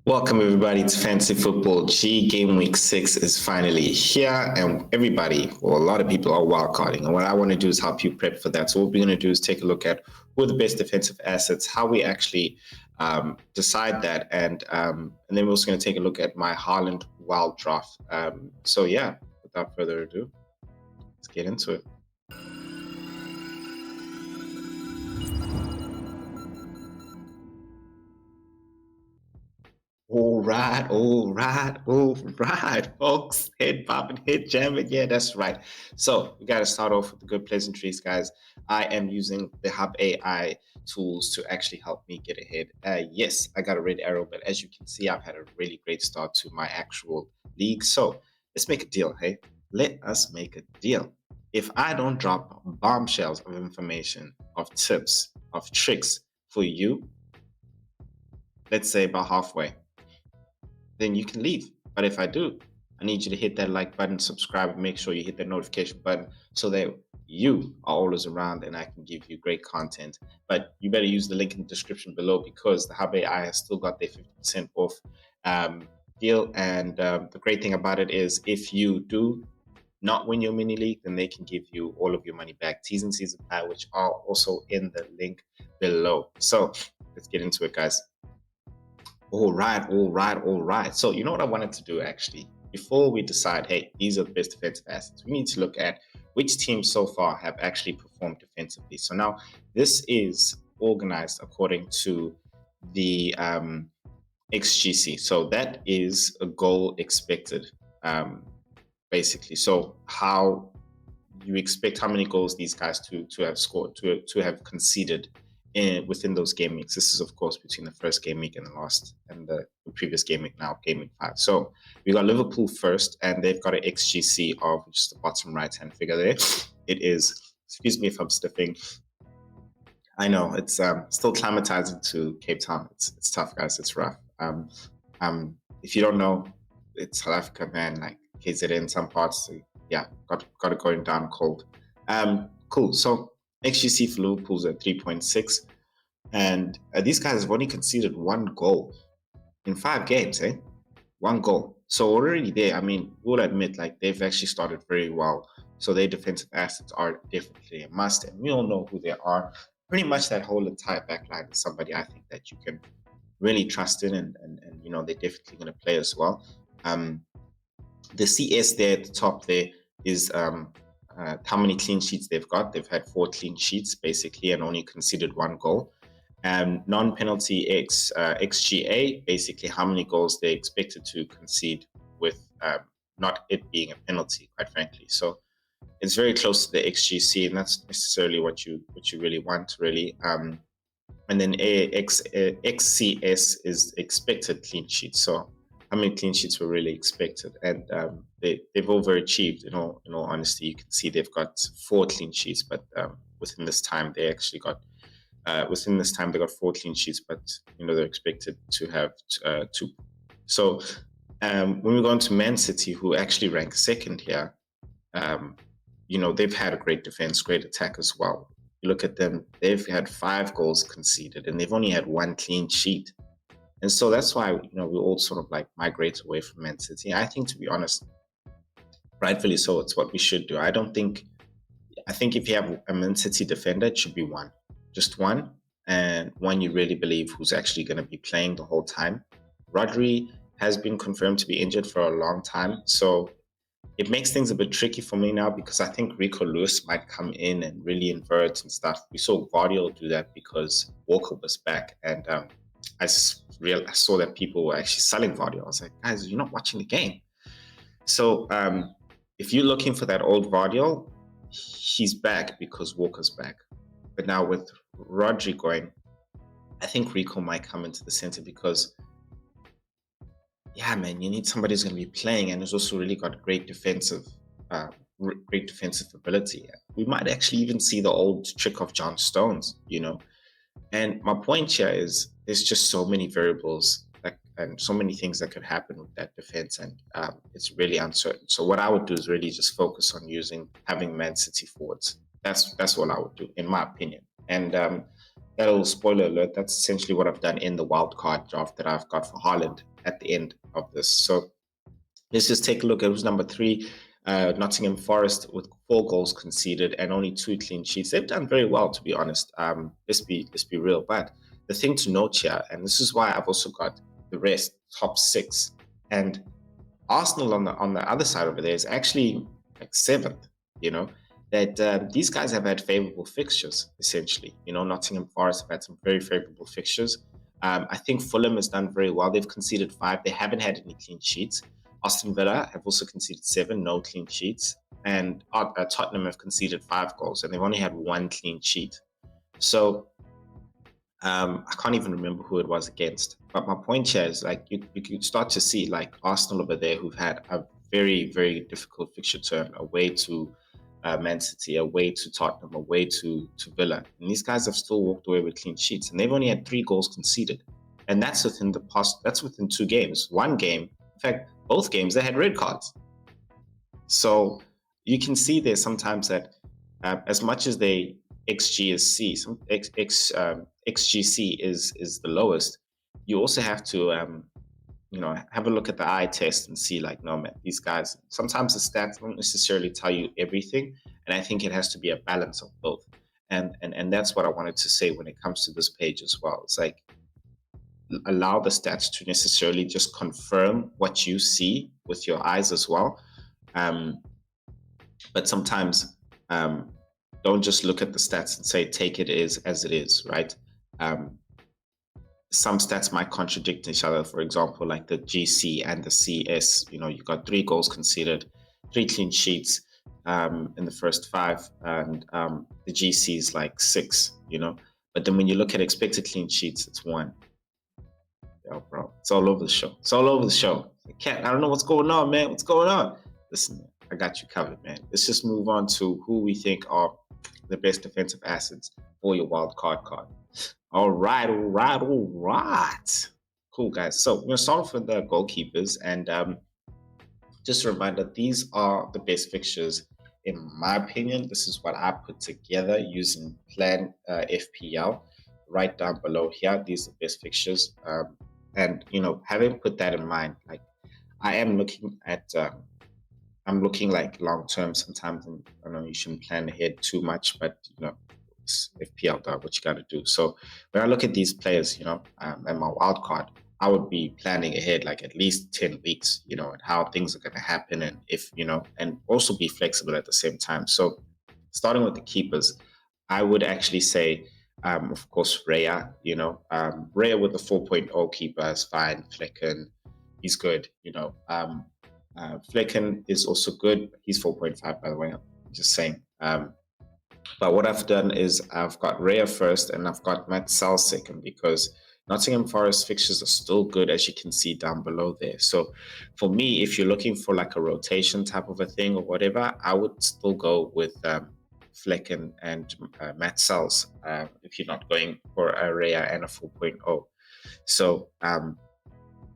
Welcome everybody to Fantasy Football. GW6 is finally here, and everybody, or a lot of people, are wildcarding. And what I want to do is help you prep for that. So what we're going to do is take a look at who are the best defensive assets, how we actually decide that, and then we're also going to take a look at my Haaland Wild Draft. So yeah, without further ado, let's get into it. All right, folks. Head popping, head jamming. Yeah, that's right. So we got to start off with the good pleasantries, guys. I am using the Hub AI tools to actually help me get ahead. Yes, I got a red arrow, but as you can see, I've had a really great start to my actual league. So let's make a deal, hey? Let us make a deal. If I don't drop bombshells of information, of tips, of tricks for you, let's say about halfway, then you can leave. But if I do, I need you to hit that like button, subscribe, and make sure you hit that notification button so that you are always around and I can give you great content. But you better use the link in the description below because the Hub AI has still got their 50% off deal. And the great thing about it is if you do not win your mini league, then they can give you all of your money back. T's and C's apply, which are also in the link below. So let's get into it, guys. All right. So you know what I wanted to do actually? Before we decide, hey, these are the best defensive assets, we need to look at which teams so far have actually performed defensively. So now this is organized according to the XGC. So that is a goal expected, basically. So how you expect how many goals these guys to have scored, to have conceded within those game weeks. This is of course between the first game week and the previous game week, now game week 5. So we got Liverpool first, and they've got an XGC of just the bottom right hand figure there. It is, excuse me if I'm sniffing. I know it's still climatizing to Cape Town. It's tough, guys. It's rough. If you don't know, it's South Africa, man. Like KZN, some parts, yeah, got it going down cold. Cool. So XGC for Liverpool's at 3.6, and these guys have only conceded 1 goal in 5 games, 1 goal. So already there, I mean, we'll admit, like, they've actually started very well. So their defensive assets are definitely a must, and we all know who they are. Pretty much that whole entire backline is somebody I think that you can really trust in, and you know, they're definitely going to play as well. The CS there at the top there is how many clean sheets they've got. They've had 4 clean sheets basically and only conceded 1 goal. Non-penalty XGA, basically how many goals they expected to concede with not it being a penalty, quite frankly. So it's very close to the XGC, and that's necessarily what you really want, really. And then XCS is expected clean sheets. So how many clean sheets were really expected, and they've overachieved. In all honesty, you can see they've got 4 clean sheets, but within this time they actually got 4 clean sheets, but you know, they're expected to have 2. So when we go on to Man City, who actually rank second here, you know, they've had a great defense, great attack as well. You look at them, they've had 5 goals conceded, and they've only had 1 clean sheet. And so that's why, you know, we all sort of like migrate away from Man City. I think, to be honest, rightfully so, it's what we should do. I think if you have a Man City defender, it should be 1. Just 1, and 1 you really believe who's actually going to be playing the whole time. Rodri has been confirmed to be injured for a long time, so it makes things a bit tricky for me now, because I think Rico Lewis might come in and really invert and stuff. We saw Guardiola do that because Walker was back, and I saw that people were actually selling Vardy. I was like, guys, you're not watching the game. So if you're looking for that old Vardy, he's back because Walker's back. But now with Rodri going, I think Rico might come into the center because, yeah, man, you need somebody who's going to be playing and who's also really got great defensive ability. We might actually even see the old trick of John Stones, you know. And my point here is there's just so many variables and so many things that could happen with that defense, and it's really uncertain. So what I would do is really just focus on having Man City forwards. That's what I would do, in my opinion. And that little spoiler alert, that's essentially what I've done in the wildcard draft that I've got for Haaland at the end of this. So let's just take a look at who's number 3. Nottingham Forest with 4 goals conceded and only 2 clean sheets. They've done very well, to be honest. Let's be real. But the thing to note here, and this is why I've also got the rest top 6, and Arsenal on the other side over there is actually like 7th. You know that these guys have had favorable fixtures essentially. Nottingham Forest have had some very favorable fixtures. I think Fulham has done very well. They've conceded 5. They haven't had any clean sheets. Aston Villa have also conceded 7, no clean sheets. And Tottenham have conceded 5 goals, and they've only had 1 clean sheet. So I can't even remember who it was against. But my point here is like you can start to see like Arsenal over there who've had a very, very difficult fixture turn away to Man City, away to Tottenham, away to Villa. And these guys have still walked away with clean sheets, and they've only had 3 goals conceded. And that's within that's within 2 games. One game, in fact, both games, they had red cards. So you can see there sometimes that as much as they XGC, XGC is the lowest, you also have to have a look at the eye test and see like, no man, these guys, sometimes the stats don't necessarily tell you everything, and I think it has to be a balance of both. And that's what I wanted to say when it comes to this page as well. It's like, allow the stats to necessarily just confirm what you see with your eyes as well. But sometimes don't just look at the stats and say, take it as it is, right? Some stats might contradict each other. For example, like the GC and the CS, you got 3 goals conceded, 3 clean sheets in the first 5, and the GC is like 6, But then when you look at expected clean sheets, it's 1. Yo, bro, it's all over the show. It's all over the show. I don't know what's going on, man. What's going on? Listen, man, I got you covered, man. Let's just move on to who we think are the best defensive assets for your wild card. All right. Cool, guys. So we're going to start off with the goalkeepers. And just a reminder, these are the best fixtures. In my opinion, this is what I put together using Plan FPL. Right down below here, these are the best fixtures. And, having put that in mind, like I am looking at, I'm looking like long term sometimes. And I know you shouldn't plan ahead too much, but, it's FPL, dog, what you got to do. So when I look at these players, and my wild card, I would be planning ahead like at least 10 weeks, and how things are going to happen. And if, and also be flexible at the same time. So starting with the keepers, I would actually say, of course, Raya, Raya with the 4.0 keeper is fine. Flecken, he's good, Flecken is also good. He's 4.5, by the way, I'm just saying. But what I've done is I've got Raya first and I've got Matt Sal second, because Nottingham Forest fixtures are still good, as you can see down below there. So for me, if you're looking for like a rotation type of a thing or whatever, I would still go with Flecken and Matt Sals if you're not going for a Raya and a 4.0. So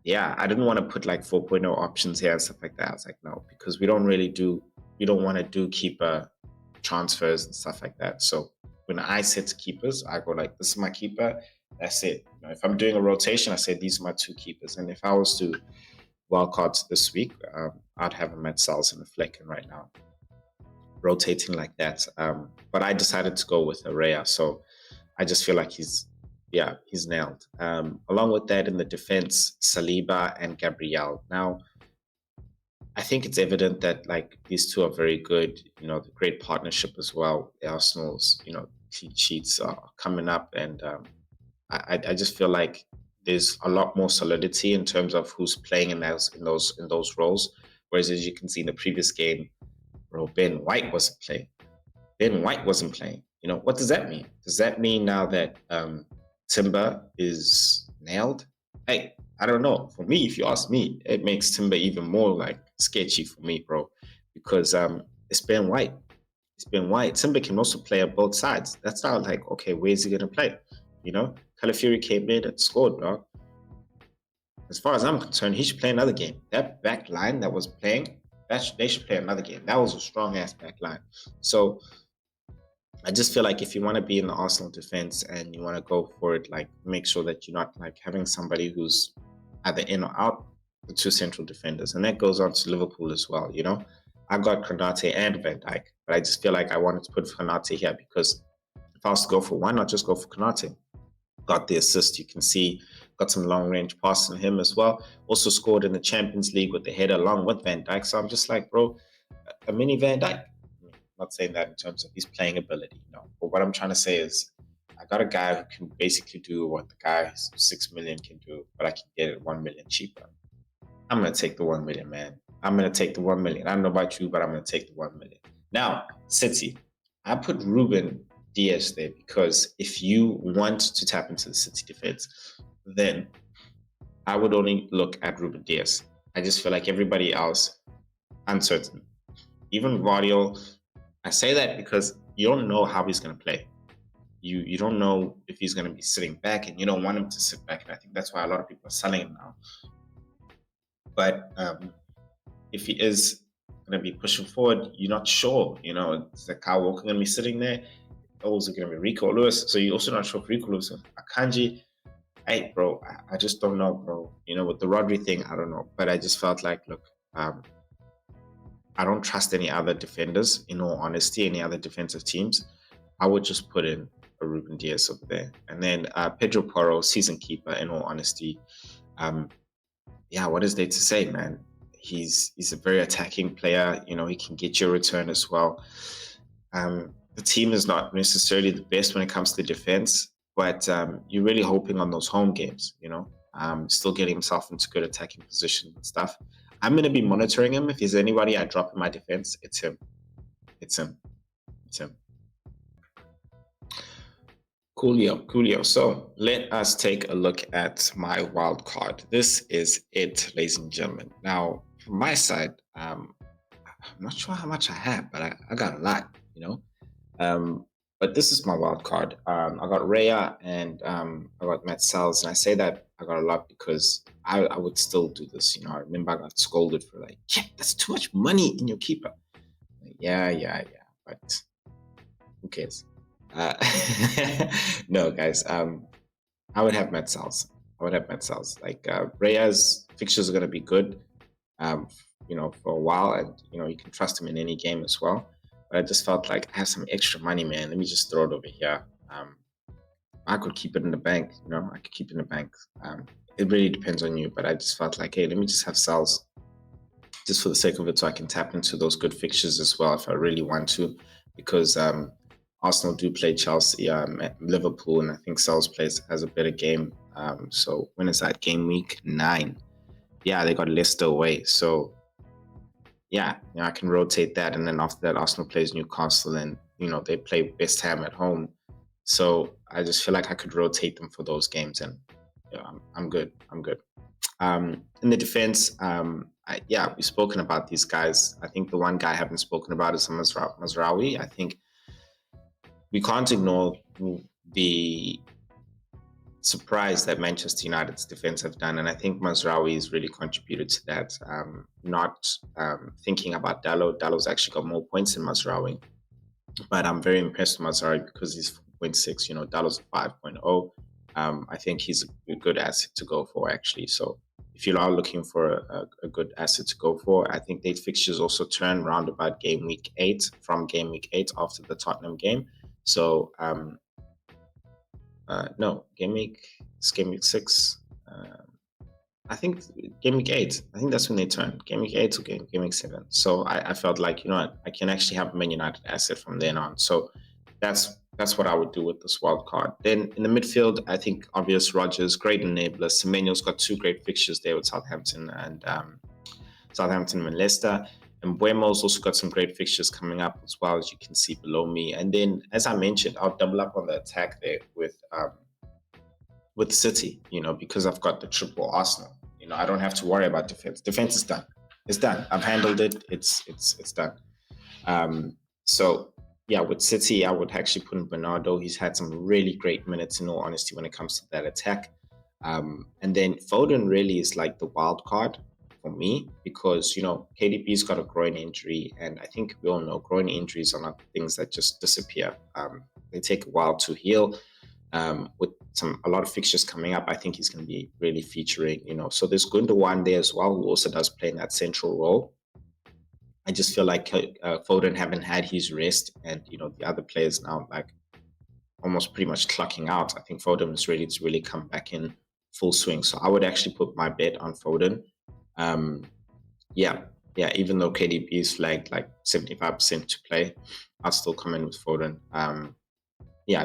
yeah, I didn't want to put like 4.0 options here and stuff like that. I was like, no, because we don't want to do keeper transfers and stuff like that. So when I set keepers, I go like, this is my keeper, that's it. If I'm doing a rotation, I say these are my 2 keepers. And if I was to wildcards this week, I'd have a Matt Sals and a Flecken right now, rotating like that. But I decided to go with a Raya, so I just feel like he's nailed. Along with that, in the defense, Saliba and Gabriel. Now, I think it's evident that like these 2 are very good. The great partnership as well. The Arsenal's, clean sheets are coming up, and I just feel like there's a lot more solidity in terms of who's playing in those roles. Whereas, as you can see in the previous game, bro, Ben White wasn't playing. What does that mean? Does that mean now that Timber is nailed? Hey, I don't know. For me, if you ask me, it makes Timber even more like sketchy for me, bro, because it's Ben White. Timber can also play on both sides. That's not like, okay, where's he gonna play? Calafiori came in and scored, bro. As far as I'm concerned, he should play another game. That back line that was playing, they should play another game. That was a strong ass back line. So I just feel like if you want to be in the Arsenal defense and you want to go for it, like make sure that you're not like having somebody who's either in or out, the two central defenders. And that goes on to Liverpool as well, you know. I got Konate and Van Dijk, but I just feel like I wanted to put Konate here because if I was to go for one, I'd just go for Konate. Got the assist, you can see, got some long range pass on him as well. Also scored in the Champions League with the header along with Van Dijk. So I'm just like, bro, a mini Van Dijk. I'm not saying that in terms of his playing ability, no. But what I'm trying to say is, I got a guy who can basically do what the guy 6 million can do, but I can get it 1 million cheaper. I'm gonna take the 1 million, man. I'm gonna take the 1 million. I don't know about you, but I'm gonna take the 1 million. Now, City, I put Ruben Diaz there because if you want to tap into the City defense, then I would only look at Ruben Diaz. I just feel like everybody else, uncertain. Even Guardiola, I say that because you don't know how he's going to play. You don't know if he's going to be sitting back, and you don't want him to sit back. And I think that's why a lot of people are selling him now. But if he is going to be pushing forward, you're not sure. You know, is the Kyle Walker going to be sitting there? Also going to be Rico Lewis. So you're also not sure if Rico Lewis or Akanji. Hey, bro, I just don't know, bro. You know, with the Rodri thing, I don't know. But I just felt like, look, I don't trust any other defenders, in all honesty, any other defensive teams. I would just put in a Ruben Diaz over there. And then Pedro Porro, season keeper, in all honesty. Yeah, what is there to say, man? He's a very attacking player. You know, he can get you a return as well. The team is not necessarily the best when it comes to defense, but you're really hoping on those home games, you know, still getting himself into good attacking position and stuff. I'm going to be monitoring him. If there's anybody I drop in my defense, it's him. It's him. It's him. Coolio. So let us take a look at my wild card. This is it, ladies and gentlemen. Now, from my side, I'm not sure how much I have, but I got a lot, you know. But this is my wild card. I got Raya and I got Matt Sells. And I say that I got a lot because I would still do this. You know, I remember I got scolded for like, yeah, that's too much money in your keeper. Like, yeah. But who cares? No, guys. I would have Matt Sells. Like Raya's fixtures are going to be good, you know, for a while. And, you know, you can trust him in any game as well. But I just felt like I have some extra money, man. Let me just throw it over here. I could keep it in the bank, you know. I could keep it in the bank. It really depends on you, but I just felt like, hey, let me just have Sells just for the sake of it, so I can tap into those good fixtures as well if I really want to, because Arsenal do play Chelsea, Liverpool, and I think Sells has a better game. So when is that? Game week 9. Yeah, they got Leicester away. So yeah, you know, I can rotate that, and then after that, Arsenal plays Newcastle, and you know they play West Ham at home. So I just feel like I could rotate them for those games, and yeah, I'm good. In the defense, we've spoken about these guys. I think the one guy I haven't spoken about is Mazraoui. I think we can't ignore the surprise that Manchester United's defense have done, and I think Mazraoui has really contributed to that. Not thinking about Dalot. Dalot's actually got more points than Mazraoui, but I'm very impressed with Mazraoui because he's 4.6. You know, Dalot's 5.0. I think he's a good asset to go for, actually. So if you are looking for a good asset to go for, I think their fixtures also turn round about game week 8 after the Tottenham game. So game week 6. I think game week 8. I think that's when they turn. Game week 8 to game week 7. So I felt like, you know what, I can actually have a Man United asset from then on. So that's what I would do with this wild card. Then in the midfield, I think obvious Rodgers, great enabler. Semenyo's got 2 great fixtures there with Southampton and Leicester. And Buemo's also got some great fixtures coming up as well, as you can see below me. And then, as I mentioned, I'll double up on the attack there with City, you know, because I've got the triple Arsenal. You know, I don't have to worry about defense. Defense is done. It's done. I've handled it. It's done. So yeah, with City, I would actually put in Bernardo. He's had some really great minutes, in all honesty, when it comes to that attack. And then Foden really is like the wild card for me because, KDB's got a groin injury, and I think we all know groin injuries are not things that just disappear. They take a while to heal. With a lot of fixtures coming up, I think he's going to be really featuring, So there's Gundogan there as well, who also does play in that central role. I just feel like Foden haven't had his rest, and the other players now like almost pretty much clocking out. I think Foden is ready to really come back in full swing. So I would actually put my bet on Foden. Even though KDB is flagged like 75% to play, I'll still come in with Foden.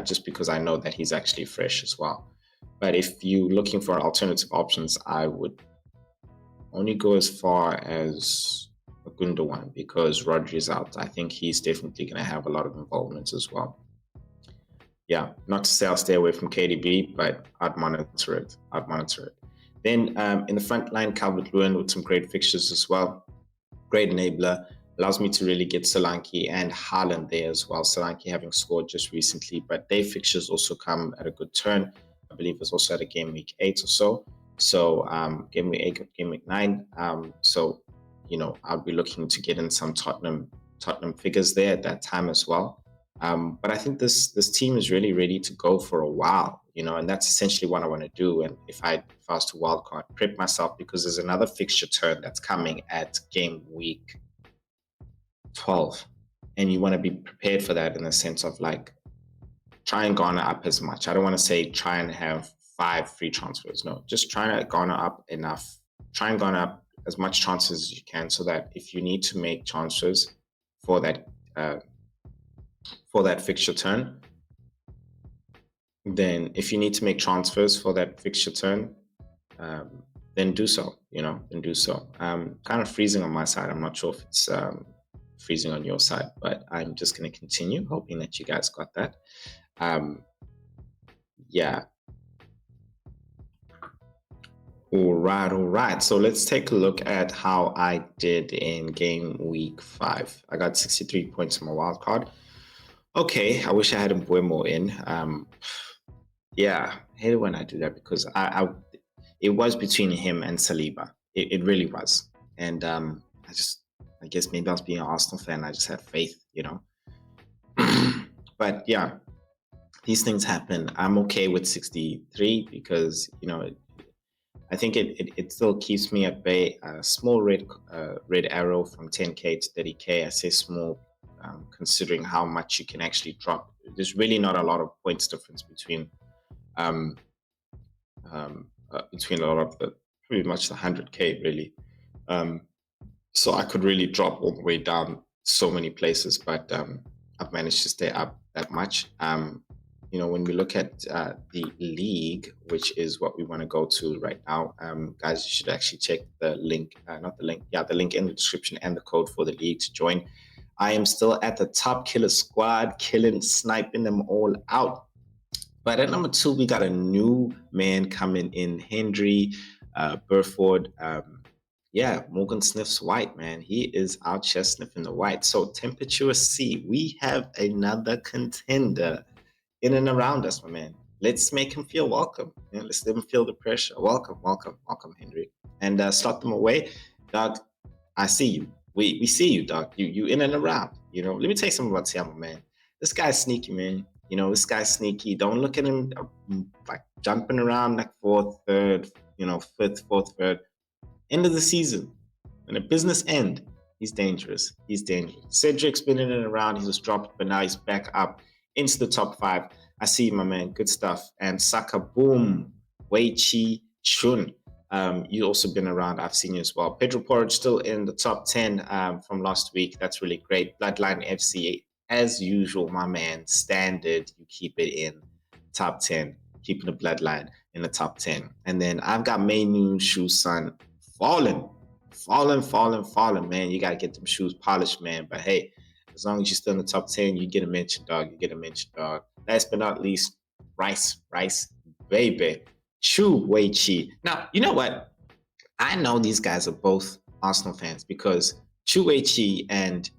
Just because I know that he's actually fresh as well. But if you're looking for alternative options, I would only go as far as a Gundogan because Rodri's out. I think he's definitely going to have a lot of involvement as well. Yeah, not to say I'll stay away from KDB, but I'd monitor it. Then in the front line, Calvert-Lewin with some great fixtures as well. Great enabler. Allows me to really get Solanke and Haaland there as well. Solanke having scored just recently, but their fixtures also come at a good turn. I believe it's also at a game week 8 or so. So game week 8, game week 9. I'll be looking to get in some Tottenham figures there at that time as well. But I think this team is really ready to go for a while, and that's essentially what I want to do. And if I was to wildcard, prep myself because there's another fixture turn that's coming at game week 12, and you want to be prepared for that in the sense of like try and garner up as much. I don't want to say try and have 5 free transfers. No, just try to garner up enough. Try and garner up as much transfers as you can so that if you need to make transfers for that fixture turn, then if you need to make transfers for that fixture turn, then do so. Kind of freezing on my side. I'm not sure if it's freezing on your side, but I'm just going to continue hoping that you guys got that. All right. So let's take a look at how I did in game week 5. I got 63 points on my wild card. Okay, I wish I had Mbuemo in. I hate it when I do that because it was between him and Saliba. It really was. And I guess maybe I was being an Arsenal fan. I just had faith, But yeah, these things happen. I'm okay with 63 because, I think it still keeps me at bay. A small red arrow from 10K to 30K. I say small, considering how much you can actually drop. There's really not a lot of points difference between a lot of the pretty much the 100K really. So I could really drop all the way down so many places, but I've managed to stay up that much. When we look at the league, which is what we want to go to right now, guys, you should actually check the link, the link in the description and the code for the league to join. I am still at the top killer squad, sniping them all out. But at number 2, we got a new man coming in, Henry Burford. Morgan sniffs white, man. He is out here sniffing the white. So temperature C, we have another contender in and around us, my man. Let's make him feel welcome. Let's let him feel the pressure. Welcome, Henry. And slot them away. Dog, I see you. We see you, dog. You in and around. Let me tell you something about Tiamo, man. This guy's sneaky, man. This guy's sneaky. Don't look at him like jumping around like 4th, 3rd, 5th, 4th, 3rd. End of the season. When the business end, he's dangerous. Cedric's been in and around. He was dropped, but now he's back up into the top 5. I see you, my man. Good stuff. And Saka, boom. Wei Chi Chun. You've also been around. I've seen you as well. Pedro Porridge still in the top 10 from last week. That's really great. Bloodline FC, as usual, my man. Standard. You keep it in top 10. Keeping the bloodline in the top 10. And then I've got Mainu Shusan falling, man. You got to get them shoes polished, man. But hey, as long as you're still in the top 10, you get a mention, dog. Last but not least, Rice, baby. Chu Wei Chi. Now, you know what? I know these guys are both Arsenal fans because Chu Wei Chi and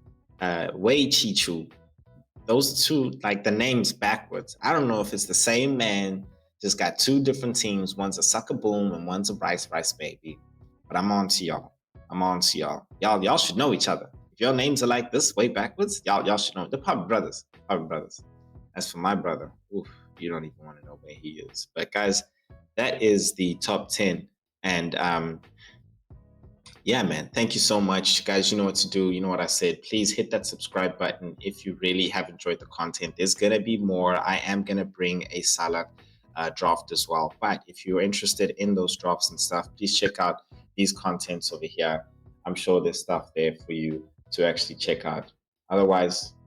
Wei Chi Chu, those two, like the names backwards. I don't know if it's the same man, just got 2 different teams. One's a Sucker Boom and one's a Rice Baby. But I'm on to y'all. amongst y'all. Y'all should know each other. If your names are like this way backwards, y'all should know. They're probably brothers. Probably brothers. As for my brother, oof, you don't even want to know where he is. But guys, that is the top 10. And yeah, man, thank you so much, guys. You know what to do. You know what I said. Please hit that subscribe button if you really have enjoyed the content. There's gonna be more. I am gonna bring a Salah draft as well. But if you're interested in those drafts and stuff, please check out these contents over here. I'm sure there's stuff there for you to actually check out. Otherwise,